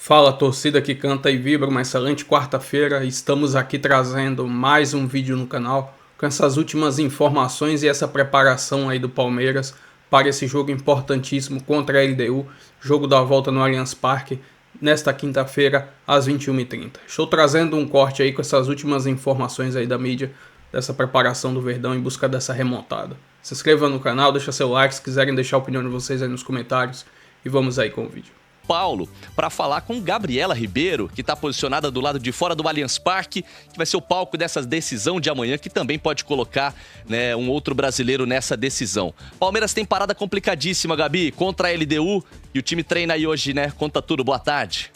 Fala, torcida que canta e vibra, uma excelente quarta-feira. Estamos aqui trazendo mais um vídeo no canal com essas últimas informações e essa preparação aí do Palmeiras para esse jogo importantíssimo contra a LDU, jogo da volta no Allianz Parque, nesta quinta-feira às 21h30. Estou trazendo um corte aí com essas últimas informações aí da mídia, dessa preparação do Verdão em busca dessa remontada. Se inscreva no canal, deixa seu like, se quiserem deixar a opinião de vocês aí nos comentários e vamos aí com o vídeo. Paulo, para falar com Gabriela Ribeiro, que está posicionada do lado de fora do Allianz Parque, que vai ser o palco dessa decisão de amanhã, que também pode colocar, né, um outro brasileiro nessa decisão. Palmeiras tem parada complicadíssima, Gabi, contra a LDU, e o time treina aí hoje, né? Conta tudo, boa tarde.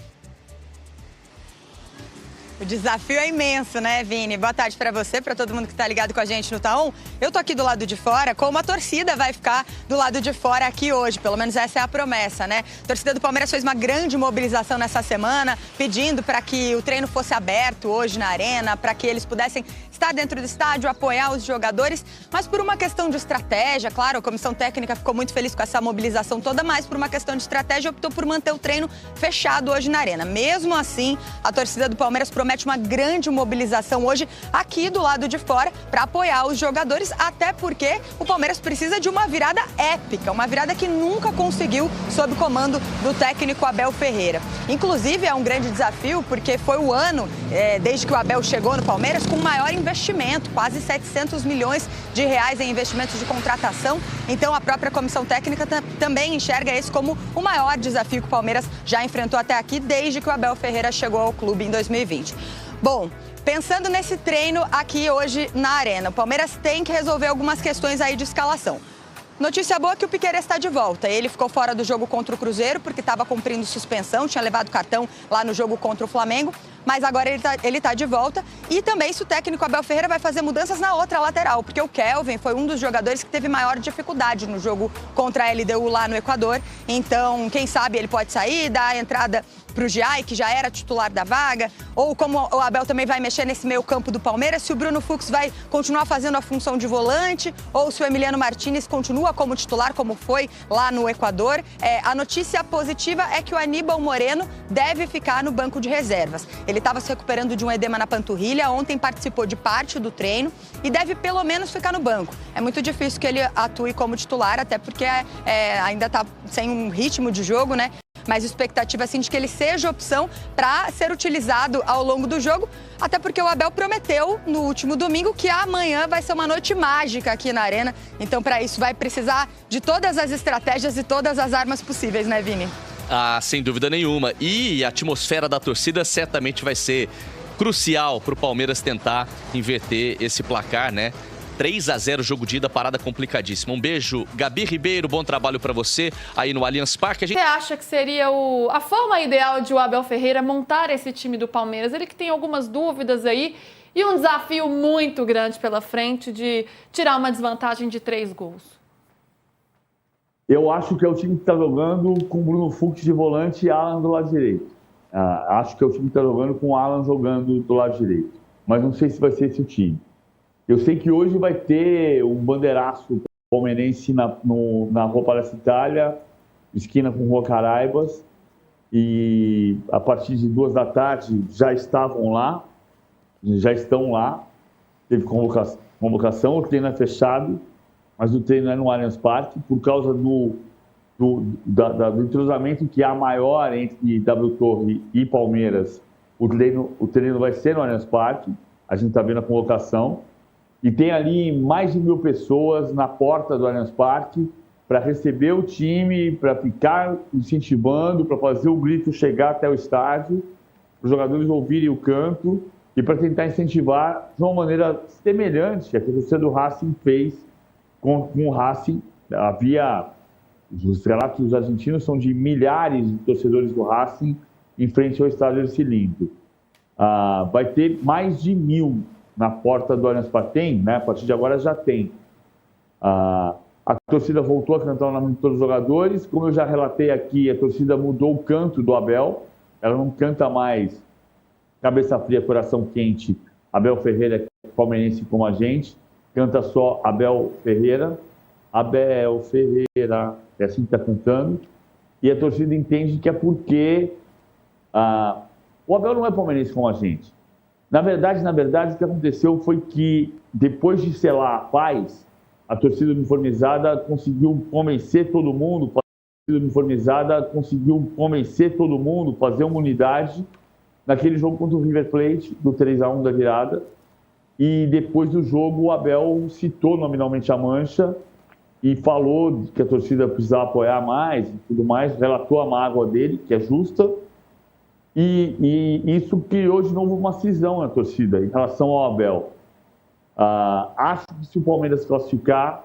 O desafio é imenso, né, Vini? Boa tarde para você, para todo mundo que tá ligado com a gente no Tá1. Eu tô aqui do lado de fora, como a torcida vai ficar do lado de fora aqui hoje. Pelo menos essa é a promessa, né? A torcida do Palmeiras fez uma grande mobilização nessa semana, pedindo para que o treino fosse aberto hoje na arena, para que eles pudessem estar dentro do estádio, apoiar os jogadores. Mas por uma questão de estratégia, claro, a comissão técnica ficou muito feliz com essa mobilização toda, mas por uma questão de estratégia optou por manter o treino fechado hoje na arena. Mesmo assim, a torcida do Palmeiras promete uma grande mobilização hoje aqui do lado de fora para apoiar os jogadores, até porque o Palmeiras precisa de uma virada épica, uma virada que nunca conseguiu sob comando do técnico Abel Ferreira. Inclusive é um grande desafio porque foi o ano, desde que o Abel chegou no Palmeiras, com maior investimento, quase 700 milhões de reais em investimentos de contratação. Então a própria comissão técnica também enxerga esse como o maior desafio que o Palmeiras já enfrentou até aqui, desde que o Abel Ferreira chegou ao clube em 2020. Bom, pensando nesse treino aqui hoje na arena, o Palmeiras tem que resolver algumas questões aí de escalação. Notícia boa é que o Piquerez está de volta. Ele ficou fora do jogo contra o Cruzeiro porque estava cumprindo suspensão, tinha levado cartão lá no jogo contra o Flamengo, mas agora ele tá de volta. E também se o técnico Abel Ferreira vai fazer mudanças na outra lateral, porque o Kelvin foi um dos jogadores que teve maior dificuldade no jogo contra a LDU lá no Equador. Então, quem sabe ele pode sair, dar a entrada para o Giai, que já era titular da vaga, ou como o Abel também vai mexer nesse meio campo do Palmeiras, se o Bruno Fux vai continuar fazendo a função de volante, ou se o Emiliano Martínez continua como titular, como foi lá no Equador. A notícia positiva é que o Aníbal Moreno deve ficar no banco de reservas. Ele estava se recuperando de um edema na panturrilha, ontem participou de parte do treino e deve pelo menos ficar no banco. É muito difícil que ele atue como titular, até porque ainda está sem um ritmo de jogo, né? Mas a expectativa assim, de que ele seja opção para ser utilizado ao longo do jogo, até porque o Abel prometeu no último domingo que amanhã vai ser uma noite mágica aqui na arena. Então, para isso, vai precisar de todas as estratégias e todas as armas possíveis, né, Vini? Ah, sem dúvida nenhuma. E a atmosfera da torcida certamente vai ser crucial para o Palmeiras tentar inverter esse placar, né? 3-0, jogo de ida, parada complicadíssima. Um beijo, Gabi Ribeiro, bom trabalho para você aí no Allianz Parque. Você acha que seria a forma ideal de o Abel Ferreira montar esse time do Palmeiras? Ele que tem algumas dúvidas aí e um desafio muito grande pela frente de tirar uma desvantagem de 3 gols. Eu acho que é o time que está jogando com o Bruno Fux de volante e Alan do lado direito. Acho que é o time que está jogando com o Alan jogando do lado direito. Mas não sei se vai ser esse o time. Eu sei que hoje vai ter um bandeiraço palmeirense na Rua Palestra Itália, esquina com Rua Caraibas, e a partir de 2 da tarde já estão lá, teve convocação, o treino é fechado, mas o treino é no Allianz Parque, por causa do entrosamento que há maior entre W Torre e Palmeiras, o treino vai ser no Allianz Parque, a gente está vendo a convocação. E tem ali mais de 1000 pessoas na porta do Allianz Parque para receber o time, para ficar incentivando, para fazer o grito chegar até o estádio, para os jogadores ouvirem o canto e para tentar incentivar de uma maneira semelhante a que a torcida do Racing fez com o Racing. Os relatos argentinos são de milhares de torcedores do Racing em frente ao estádio Ercílio Lima. Vai ter mais de 1000 na porta do Allianz Parque. Tem, né? A partir de agora já tem. A torcida voltou a cantar o nome de todos os jogadores. Como eu já relatei aqui, a torcida mudou o canto do Abel. Ela não canta mais cabeça fria, coração quente, Abel Ferreira, palmeirense como a gente. Canta só Abel Ferreira. Abel Ferreira. É assim que está cantando. E a torcida entende que é porque O Abel não é palmeirense como a gente. Na verdade, o que aconteceu foi que, depois de selar a paz, a torcida uniformizada conseguiu convencer todo mundo, fazer uma unidade naquele jogo contra o River Plate, do 3-1 da virada. E depois do jogo, o Abel citou nominalmente a Mancha e falou que a torcida precisava apoiar mais e tudo mais, relatou a mágoa dele, que é justa. E isso criou de novo uma cisão na torcida em relação ao Abel. Acho que se o Palmeiras classificar,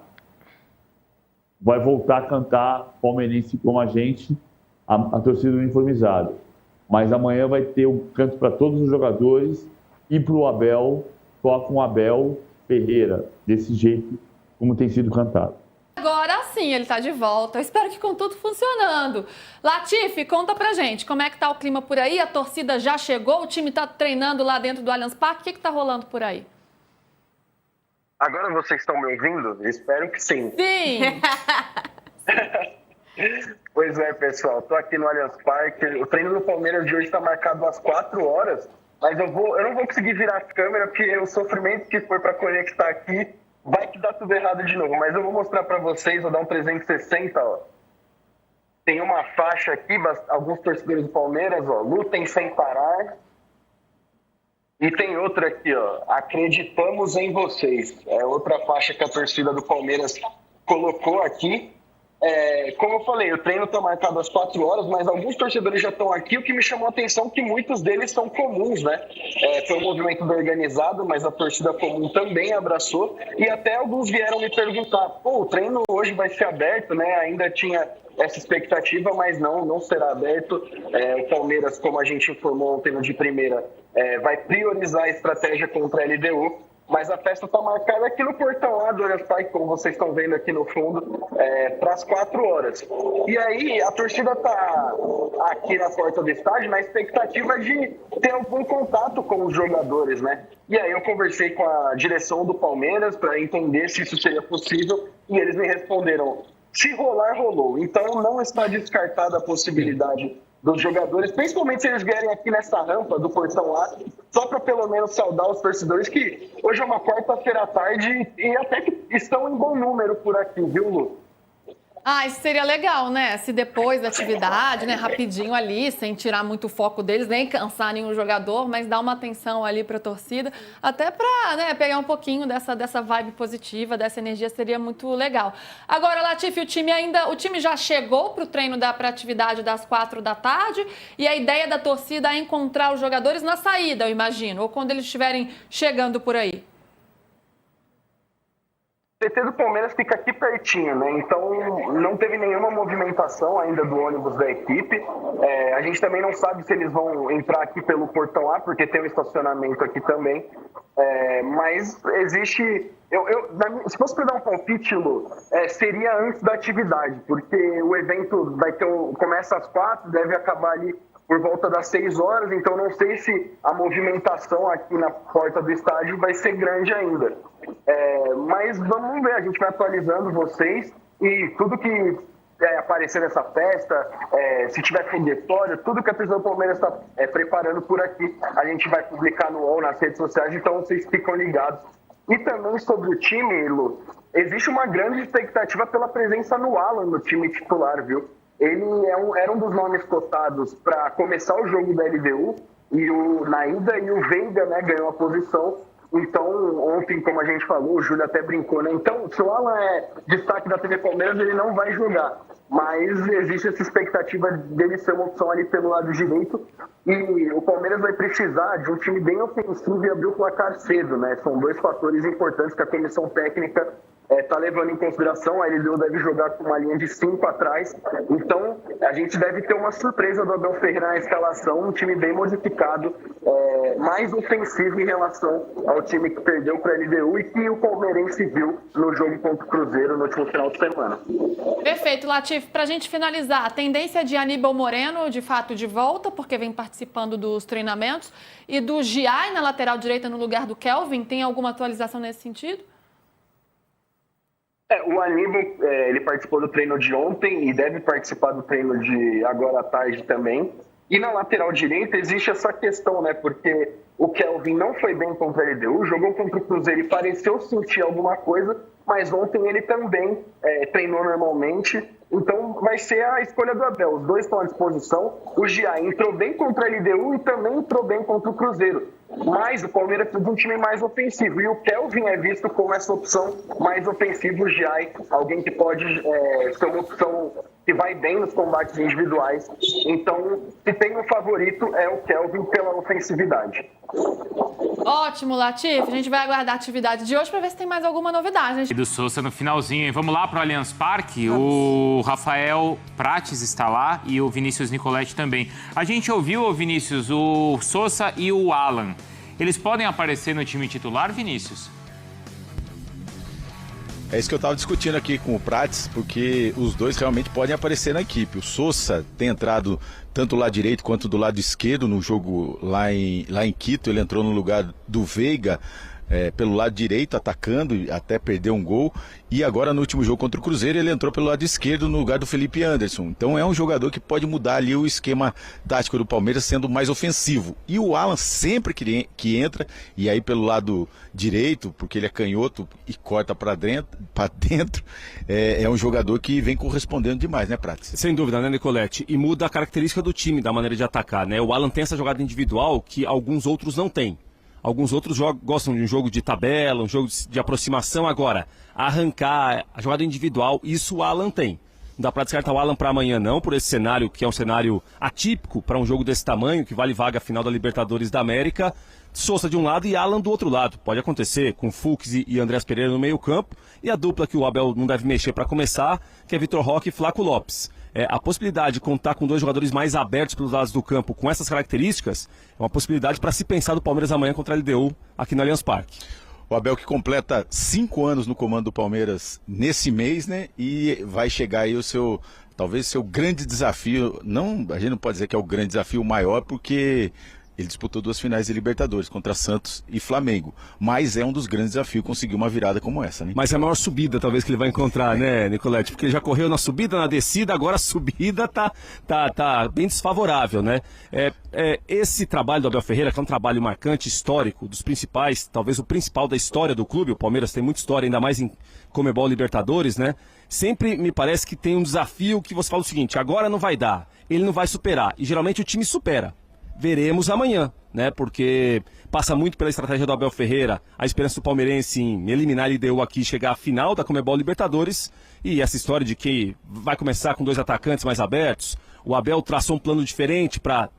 vai voltar a cantar palmeirense como a gente, a torcida uniformizada. Mas amanhã vai ter um canto para todos os jogadores e para o Abel, só com o Abel Ferreira, desse jeito como tem sido cantado. Agora sim, ele está de volta. Eu espero que com tudo funcionando. Latifi, conta pra gente, como é que tá o clima por aí? A torcida já chegou? O time está treinando lá dentro do Allianz Parque? O que está rolando por aí? Agora vocês estão me ouvindo? Espero que sim. Sim! Pois é, pessoal. Estou aqui no Allianz Parque. O treino do Palmeiras de hoje está marcado às 4 horas. Mas eu não vou conseguir virar as câmeras, porque o sofrimento que foi para conectar aqui vai que dá tudo errado de novo. Mas eu vou mostrar para vocês, vou dar um 360, ó. Tem uma faixa aqui, alguns torcedores do Palmeiras, ó. Lutem sem parar. E tem outra aqui, ó. Acreditamos em vocês. É outra faixa que a torcida do Palmeiras colocou aqui. Como eu falei, o treino está marcado às 4 horas, mas alguns torcedores já estão aqui. O que me chamou a atenção é que muitos deles são comuns, né? Foi um movimento do organizado, mas a torcida comum também abraçou. E até alguns vieram me perguntar, pô, o treino hoje vai ser aberto, né? Ainda tinha essa expectativa, mas não será aberto. O Palmeiras, como a gente informou ontem no de primeira, vai priorizar a estratégia contra a LDU. Mas a festa está marcada aqui no portão lá do Allianz Parque, como vocês estão vendo aqui no fundo, para as 4 horas. E aí a torcida está aqui na porta do estádio na expectativa de ter algum contato com os jogadores, né? E aí eu conversei com a direção do Palmeiras para entender se isso seria possível e eles me responderam, se rolar, rolou. Então não está descartada a possibilidade dos jogadores, principalmente se eles vierem aqui nessa rampa do portão lá, só para pelo menos saudar os torcedores, que hoje é uma quarta-feira à tarde e até que estão em bom número por aqui, viu, Lu? Isso seria legal, né? Se depois da atividade, né, rapidinho ali, sem tirar muito o foco deles, nem cansar nenhum jogador, mas dar uma atenção ali para a torcida, até para, né, pegar um pouquinho dessa vibe positiva, dessa energia, seria muito legal. Agora, Latifi, o time já chegou para o treino para a atividade das 4 da tarde e a ideia da torcida é encontrar os jogadores na saída, eu imagino, ou quando eles estiverem chegando por aí. O CT do Palmeiras fica aqui pertinho, né? Então não teve nenhuma movimentação ainda do ônibus da equipe. A gente também não sabe se eles vão entrar aqui pelo portão A, porque tem um estacionamento aqui também. Mas existe... se fosse para dar um palpite, Lu, seria antes da atividade, porque o evento começa às 4, deve acabar ali por volta das 6 horas, então não sei se a movimentação aqui na porta do estádio vai ser grande ainda. Mas vamos ver, a gente vai atualizando vocês e tudo que aparecer nessa festa, se tiver foguetório, tudo que a torcida do Palmeiras está preparando por aqui, a gente vai publicar no UOL, nas redes sociais, então vocês ficam ligados. E também sobre o time, Lu, existe uma grande expectativa pela presença no Alan no time titular, viu? Ele era um dos nomes cotados para começar o jogo da LDU, na ida, e o Veiga, né, ganhou a posição. Então, ontem, como a gente falou, o Júlio até brincou, né? Então, se o Alan é destaque da TV Palmeiras, ele não vai jogar. Mas existe essa expectativa dele ser uma opção ali pelo lado direito. E o Palmeiras vai precisar de um time bem ofensivo e abrir o placar cedo, né? São 2 fatores importantes que a comissão técnica está levando em consideração. A LDU deve jogar com uma linha de 5 atrás. Então, a gente deve ter uma surpresa do Abel Ferreira na escalação, um time bem modificado, mais ofensivo em relação ao time que perdeu para a LDU e que o palmeirense viu no jogo contra o Cruzeiro no último final de semana. Perfeito, Latifi. Para a gente finalizar, a tendência de Aníbal Moreno, de fato, de volta, porque vem participando dos treinamentos, e do Giai na lateral direita no lugar do Kelvin, tem alguma atualização nesse sentido? O Aníbal, ele participou do treino de ontem e deve participar do treino de agora à tarde também. E na lateral direita existe essa questão, né? Porque o Kelvin não foi bem contra a LDU, jogou contra o Cruzeiro e pareceu sentir alguma coisa, mas ontem ele também treinou normalmente. Então vai ser a escolha do Abel. Os dois estão à disposição. O Gia entrou bem contra a LDU e também entrou bem contra o Cruzeiro. Mas o Palmeiras precisa de um time mais ofensivo. E o Kelvin é visto como essa opção mais ofensiva. O Gia, alguém que pode ser uma opção que vai bem nos combates individuais. Então, se tem um favorito, é o Kelvin pela ofensividade. Ótimo, Latif. A gente vai aguardar a atividade de hoje para ver se tem mais alguma novidade. E do Sousa no finalzinho. Vamos lá para o Allianz Parque. O Rafael Prates está lá e o Vinícius Nicoletti também. A gente ouviu, Vinícius, o Sousa e o Alan. Eles podem aparecer no time titular, Vinícius? É isso que eu estava discutindo aqui com o Prates, porque os dois realmente podem aparecer na equipe. O Sousa tem entrado tanto do lado direito quanto do lado esquerdo no jogo lá em Quito. Ele entrou no lugar do Veiga, pelo lado direito, atacando, até perdeu um gol. E agora no último jogo contra o Cruzeiro ele entrou pelo lado esquerdo no lugar do Felipe Anderson. Então é um jogador que pode mudar ali o esquema tático do Palmeiras, sendo mais ofensivo. E o Alan sempre que entra, e aí pelo lado direito, porque ele é canhoto e corta para dentro, é um jogador que vem correspondendo demais, né, Prates? Sem dúvida, né, Nicoletti? E muda a característica do time, da maneira de atacar, né? O Alan tem essa jogada individual que alguns outros não têm. Alguns outros gostam de um jogo de tabela, um jogo de aproximação. Agora, arrancar, a jogada individual, isso o Alan tem. Não dá para descartar o Alan para amanhã não, por esse cenário que é um cenário atípico para um jogo desse tamanho, que vale vaga final da Libertadores da América. Sousa de um lado e Alan do outro lado. Pode acontecer com Fux e Andrés Pereira no meio campo. E a dupla que o Abel não deve mexer para começar, que é Vitor Roque e Flaco Lopes. A possibilidade de contar com dois jogadores mais abertos pelos lados do campo com essas características é uma possibilidade para se pensar do Palmeiras amanhã contra a LDU aqui no Allianz Parque. O Abel que completa 5 anos no comando do Palmeiras nesse mês, né? E vai chegar aí talvez o seu grande desafio. Não, a gente não pode dizer que é o grande desafio maior, porque ele disputou 2 finais de Libertadores contra Santos e Flamengo. Mas é um dos grandes desafios conseguir uma virada como essa, né? Mas é a maior subida, talvez, que ele vai encontrar, né, Nicoletti? Porque ele já correu na subida, na descida, agora a subida tá bem desfavorável, né? Esse trabalho do Abel Ferreira, que é um trabalho marcante, histórico, dos principais, talvez o principal da história do clube. O Palmeiras tem muita história, ainda mais em Conmebol Libertadores, né? Sempre me parece que tem um desafio que você fala o seguinte: agora não vai dar, ele não vai superar. E geralmente o time supera. Veremos amanhã, né? Porque passa muito pela estratégia do Abel Ferreira, a esperança do palmeirense em eliminar a LDU aqui e chegar à final da Conmebol Libertadores. E essa história de que vai começar com 2 atacantes mais abertos. O Abel traçou um plano diferente para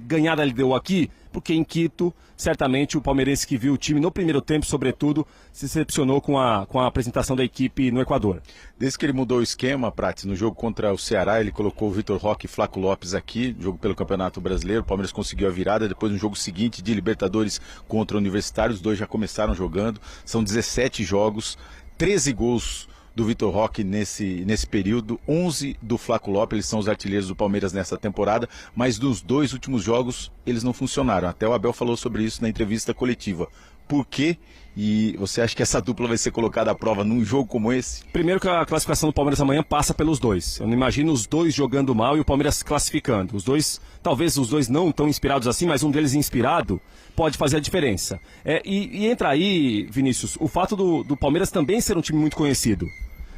ganhar da LDU aqui, porque em Quito, certamente o palmeirense que viu o time no primeiro tempo, sobretudo, se decepcionou com a apresentação da equipe no Equador. Desde que ele mudou o esquema, Prates, no jogo contra o Ceará, ele colocou o Vitor Roque e Flaco Lopes aqui, jogo pelo Campeonato Brasileiro. O Palmeiras conseguiu a virada, depois no jogo seguinte de Libertadores contra o Universitário, os dois já começaram jogando. São 17 jogos, 13 gols do Vitor Roque nesse período, 11 do Flaco Lopes. Eles são os artilheiros do Palmeiras nessa temporada, mas nos 2 últimos jogos eles não funcionaram. Até o Abel falou sobre isso na entrevista coletiva. Por quê? E você acha que essa dupla vai ser colocada à prova num jogo como esse? Primeiro que a classificação do Palmeiras amanhã passa pelos dois. Eu não imagino os dois jogando mal e o Palmeiras classificando. Os dois, talvez os dois não tão inspirados assim, mas um deles inspirado pode fazer a diferença. E entra aí, Vinícius, o fato do Palmeiras também ser um time muito conhecido.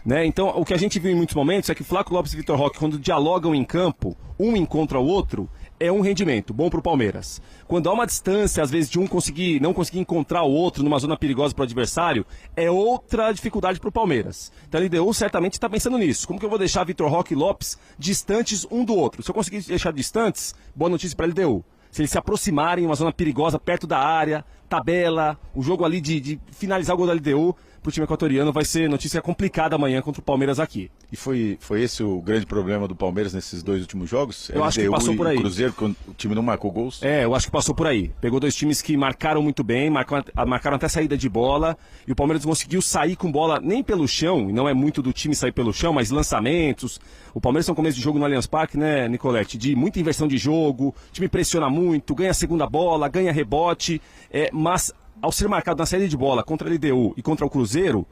Né? Então, o que a gente viu em muitos momentos é que Flaco Lopes e Vitor Roque, quando dialogam em campo, um encontra o outro, é um rendimento bom para o Palmeiras. Quando há uma distância, às vezes, de um não conseguir encontrar o outro numa zona perigosa para o adversário, é outra dificuldade para o Palmeiras. Então, a LDU certamente está pensando nisso. Como que eu vou deixar Vitor Roque e Lopes distantes um do outro? Se eu conseguir deixar distantes, boa notícia para a LDU. Se eles se aproximarem em uma zona perigosa, perto da área, tabela, o jogo ali de finalizar o gol da LDU, para o time equatoriano vai ser notícia complicada amanhã contra o Palmeiras aqui. E foi esse o grande problema do Palmeiras nesses 2 últimos jogos? Eu acho que passou por aí. O Cruzeiro, o time não marcou gols? Eu acho que passou por aí. Pegou 2 times que marcaram muito bem, marcaram até saída de bola, e o Palmeiras conseguiu sair com bola nem pelo chão, e não é muito do time sair pelo chão, mas lançamentos. O Palmeiras tem um começo de jogo no Allianz Parque, né, Nicoletti, de muita inversão de jogo, o time pressiona muito, ganha a segunda bola, ganha rebote, mas ao ser marcado na saída de bola contra a LDU e contra o Cruzeiro,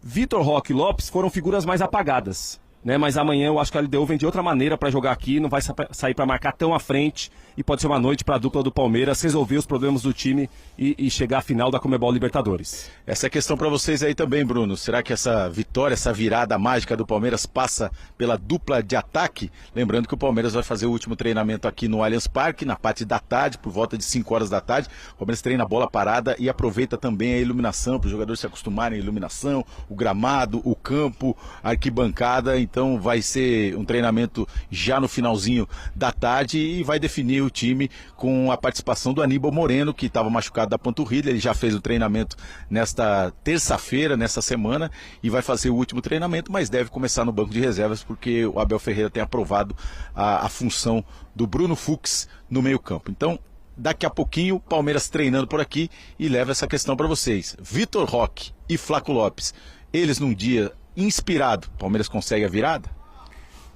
Vitor Roque e Lopes foram figuras mais apagadas. né? Mas amanhã eu acho que a LDU vem de outra maneira para jogar aqui, não vai sair para marcar tão à frente e pode ser uma noite para a dupla do Palmeiras resolver os problemas do time e chegar à final da Conmebol Libertadores. Essa é a questão para vocês aí também, Bruno. Será que essa vitória, essa virada mágica do Palmeiras passa pela dupla de ataque? Lembrando que o Palmeiras vai fazer o último treinamento aqui no Allianz Parque, na parte da tarde, por volta de 5 horas da tarde. O Palmeiras treina a bola parada e aproveita também a iluminação, para os jogadores se acostumarem à iluminação, o gramado, o campo, a arquibancada. Então vai ser um treinamento já no finalzinho da tarde e vai definir o time com a participação do Aníbal Moreno, que estava machucado da panturrilha. Ele já fez o treinamento nesta terça-feira, nessa semana, e vai fazer o último treinamento, mas deve começar no banco de reservas, porque o Abel Ferreira tem aprovado a função do Bruno Fux no meio-campo. Então, daqui a pouquinho, Palmeiras treinando por aqui e leva essa questão para vocês. Vitor Roque e Flaco Lopes, eles num dia inspirado, Palmeiras consegue a virada?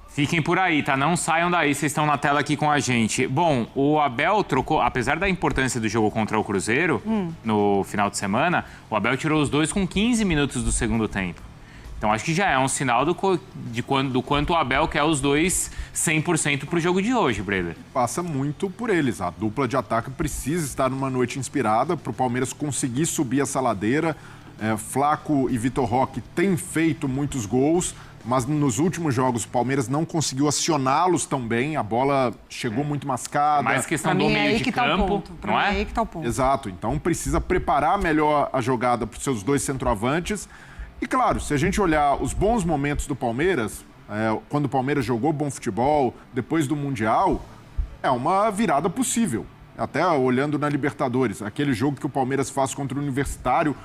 Fiquem por aí, tá? Não saiam daí, vocês estão na tela aqui com a gente. Bom, o Abel trocou, apesar da importância do jogo contra o Cruzeiro, no final de semana, o Abel tirou os dois com 15 minutos do segundo tempo. Então acho que já é um sinal do quanto o Abel quer os dois 100% pro jogo de hoje, Breder. Passa muito por eles. A dupla de ataque precisa estar numa noite inspirada para o Palmeiras conseguir subir essa ladeira. Flaco e Vitor Roque têm feito muitos gols, mas nos últimos jogos o Palmeiras não conseguiu acioná-los tão bem, a bola chegou muito mascada. Mais questão do meio de campo, não é? Aí que tá o ponto. Exato, então precisa preparar melhor a jogada para os seus dois centroavantes. E claro, se a gente olhar os bons momentos do Palmeiras, quando o Palmeiras jogou bom futebol, depois do Mundial, é uma virada possível. Até olhando na Libertadores, aquele jogo que o Palmeiras faz contra o Universitário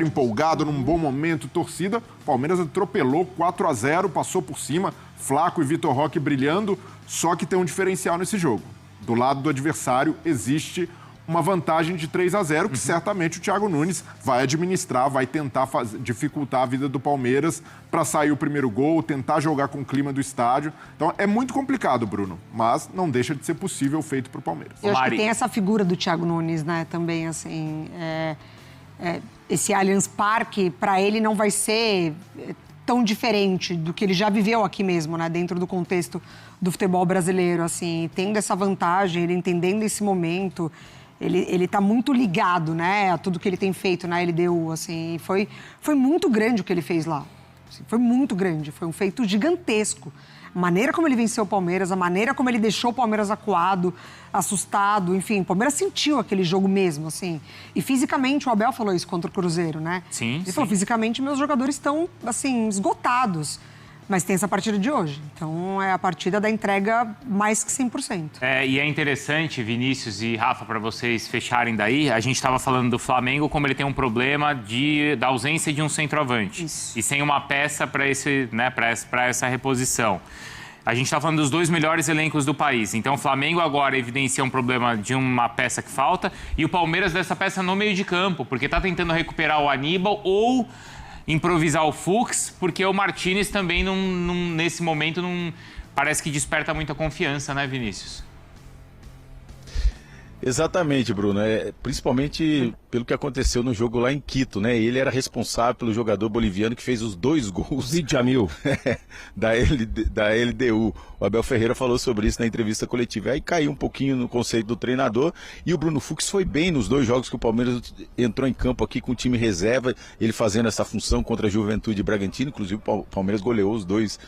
empolgado, num bom momento, torcida, o Palmeiras atropelou 4-0, passou por cima, Flaco e Vitor Roque brilhando, só que tem um diferencial nesse jogo. Do lado do adversário existe uma vantagem de 3-0, que certamente o Thiago Nunes vai administrar, vai tentar dificultar a vida do Palmeiras para sair o primeiro gol, tentar jogar com o clima do estádio. Então é muito complicado, Bruno, mas não deixa de ser possível feito para o Palmeiras. Eu acho que tem essa figura do Thiago Nunes, né, também, assim, esse Allianz Parque, para ele não vai ser tão diferente do que ele já viveu aqui mesmo, né, dentro do contexto do futebol brasileiro, assim, tendo essa vantagem, ele entendendo esse momento. Ele está muito ligado, né, a tudo que ele tem feito na LDU, assim, foi muito grande o que ele fez lá, assim, foi muito grande, foi um feito gigantesco. A maneira como ele venceu o Palmeiras, a maneira como ele deixou o Palmeiras acuado, assustado, enfim, o Palmeiras sentiu aquele jogo mesmo, assim. E fisicamente, o Abel falou isso contra o Cruzeiro, né? Sim, Ele falou, fisicamente, meus jogadores estão, assim, esgotados. Mas tem essa partida de hoje. Então, é a partida da entrega mais que 100%. E é interessante, Vinícius e Rafa, para vocês fecharem daí, a gente estava falando do Flamengo, como ele tem um problema da ausência de um centroavante. Isso. E sem uma peça para essa reposição. A gente está falando dos dois melhores elencos do país. Então, o Flamengo agora evidencia um problema de uma peça que falta e o Palmeiras dessa peça no meio de campo, porque está tentando recuperar o Aníbal ou improvisar o Fux, porque o Martínez também, nesse momento, não parece que desperta muita confiança, né, Vinícius? Exatamente, Bruno. Principalmente pelo que aconteceu no jogo lá em Quito, né? Ele era responsável pelo jogador boliviano que fez os 2 gols. Djamil. da LDU. O Abel Ferreira falou sobre isso na entrevista coletiva. Aí caiu um pouquinho no conceito do treinador. E o Bruno Fux foi bem nos 2 jogos que o Palmeiras entrou em campo aqui com o time reserva. Ele fazendo essa função contra a Juventude Bragantino. Inclusive o Palmeiras goleou os dois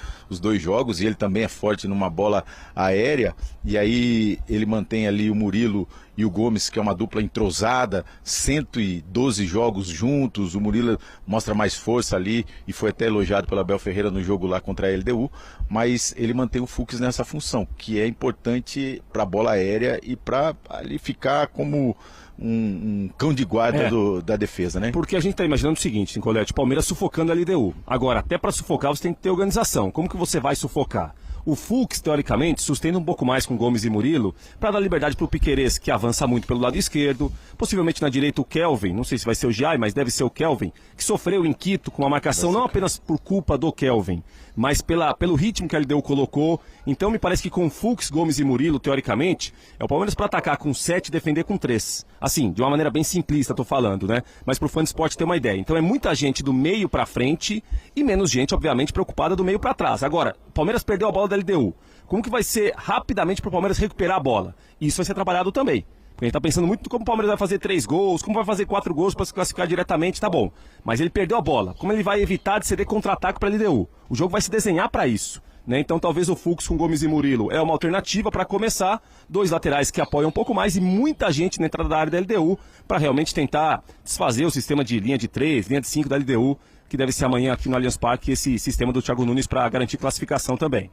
jogos. E ele também é forte numa bola aérea. E aí ele mantém ali o Murilo e o Gomes, que é uma dupla entrosada, 112 jogos juntos, o Murilo mostra mais força ali e foi até elogiado pelo Abel Ferreira no jogo lá contra a LDU, mas ele mantém o Fux nessa função, que é importante para a bola aérea e para ali ficar como um cão de guarda da defesa, né? Porque a gente está imaginando o seguinte, Nicolete, Palmeiras sufocando a LDU. Agora, até para sufocar você tem que ter organização. Como que você vai sufocar? O Fux, teoricamente, sustenta um pouco mais com Gomes e Murilo para dar liberdade para o Piquerez, que avança muito pelo lado esquerdo. Possivelmente na direita o Kelvin, não sei se vai ser o Giai, mas deve ser o Kelvin, que sofreu em Quito com a marcação não apenas por culpa do Kelvin, mas pelo ritmo que a LDU colocou. Então me parece que com Fux, Gomes e Murilo, teoricamente, é o Palmeiras para atacar com 7 e defender com 3. Assim, de uma maneira bem simplista, tô falando, né? Mas pro fã de esporte ter uma ideia. Então é muita gente do meio para frente e menos gente, obviamente, preocupada do meio para trás. Agora, o Palmeiras perdeu a bola da LDU. Como que vai ser rapidamente pro Palmeiras recuperar a bola? Isso vai ser trabalhado também. Porque a gente tá pensando muito como o Palmeiras vai fazer 3 gols, como vai fazer 4 gols para se classificar diretamente, tá bom. Mas ele perdeu a bola. Como ele vai evitar de ceder contra-ataque para a LDU? O jogo vai se desenhar para isso. Né? Então talvez o Fux com Gomes e Murilo é uma alternativa para começar. 2 laterais que apoiam um pouco mais e muita gente na entrada da área da LDU para realmente tentar desfazer o sistema de linha de 3, linha de 5 da LDU, que deve ser amanhã aqui no Allianz Parque, esse sistema do Thiago Nunes para garantir classificação também.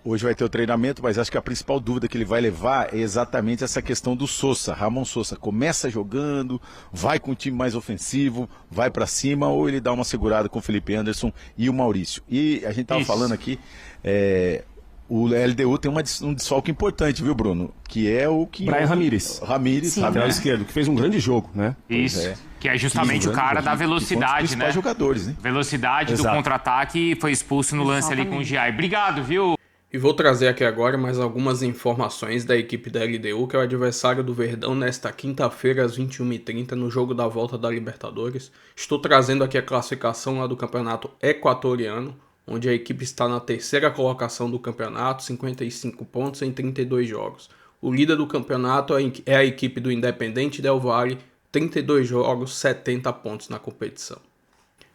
Hoje vai ter o treinamento, mas acho que a principal dúvida que ele vai levar é exatamente essa questão do Sosa. Ramon Sosa começa jogando, vai com o time mais ofensivo, vai para cima, ou ele dá uma segurada com o Felipe Anderson e o Maurício. E a gente tava falando aqui, o LDU tem um desfalque importante, viu, Bruno? Que é o que... Brian Ramírez. Lateral esquerdo, que fez um grande jogo, né? Isso. Que é justamente o cara da velocidade, né? Jogadores, né? Velocidade do contra-ataque, foi expulso no lance ali com o Giai. Obrigado, viu? E vou trazer aqui agora mais algumas informações da equipe da LDU, que é o adversário do Verdão nesta quinta-feira às 21h30 no jogo da volta da Libertadores. Estou trazendo aqui a classificação lá do campeonato equatoriano, onde a equipe está na 3ª colocação do campeonato, 55 pontos em 32 jogos. O líder do campeonato é a equipe do Independente Del Valle, 32 jogos, 70 pontos na competição.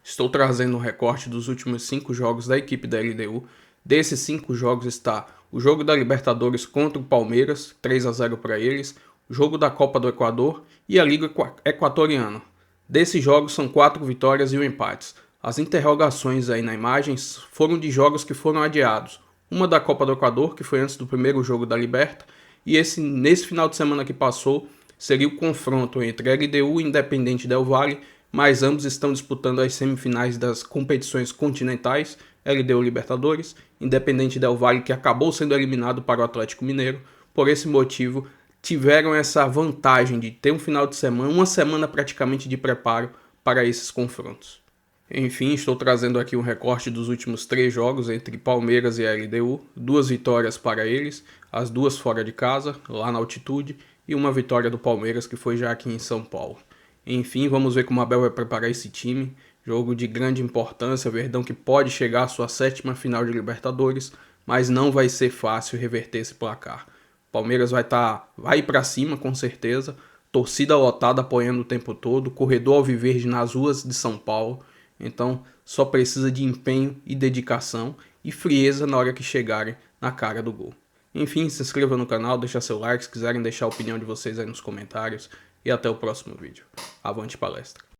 Estou trazendo um recorte dos últimos 5 jogos da equipe da LDU. Desses 5 jogos está o jogo da Libertadores contra o Palmeiras, 3-0 para eles, o jogo da Copa do Equador e a Liga Equatoriana. Desses jogos são 4 vitórias e 1 empate. As interrogações aí na imagem foram de jogos que foram adiados. Uma da Copa do Equador, que foi antes do primeiro jogo da Liberta, e nesse final de semana que passou seria o confronto entre LDU e Independente Del Valle, mas ambos estão disputando as semifinais das competições continentais, LDU Libertadores, Independente Del Valle, que acabou sendo eliminado para o Atlético Mineiro. Por esse motivo, tiveram essa vantagem de ter um final de semana, uma semana praticamente de preparo para esses confrontos. Enfim, estou trazendo aqui um recorte dos últimos 3 jogos entre Palmeiras e a LDU, 2 vitórias para eles, as 2 fora de casa, lá na altitude, e uma vitória do Palmeiras, que foi já aqui em São Paulo. Enfim, vamos ver como o Abel vai preparar esse time. Jogo de grande importância, Verdão que pode chegar à sua 7ª final de Libertadores, mas não vai ser fácil reverter esse placar. Palmeiras vai ir para cima com certeza, torcida lotada apoiando o tempo todo, corredor alviverde nas ruas de São Paulo, então só precisa de empenho e dedicação e frieza na hora que chegarem na cara do gol. Enfim, se inscreva no canal, deixa seu like, se quiserem deixar a opinião de vocês aí nos comentários e até o próximo vídeo. Avante palestra!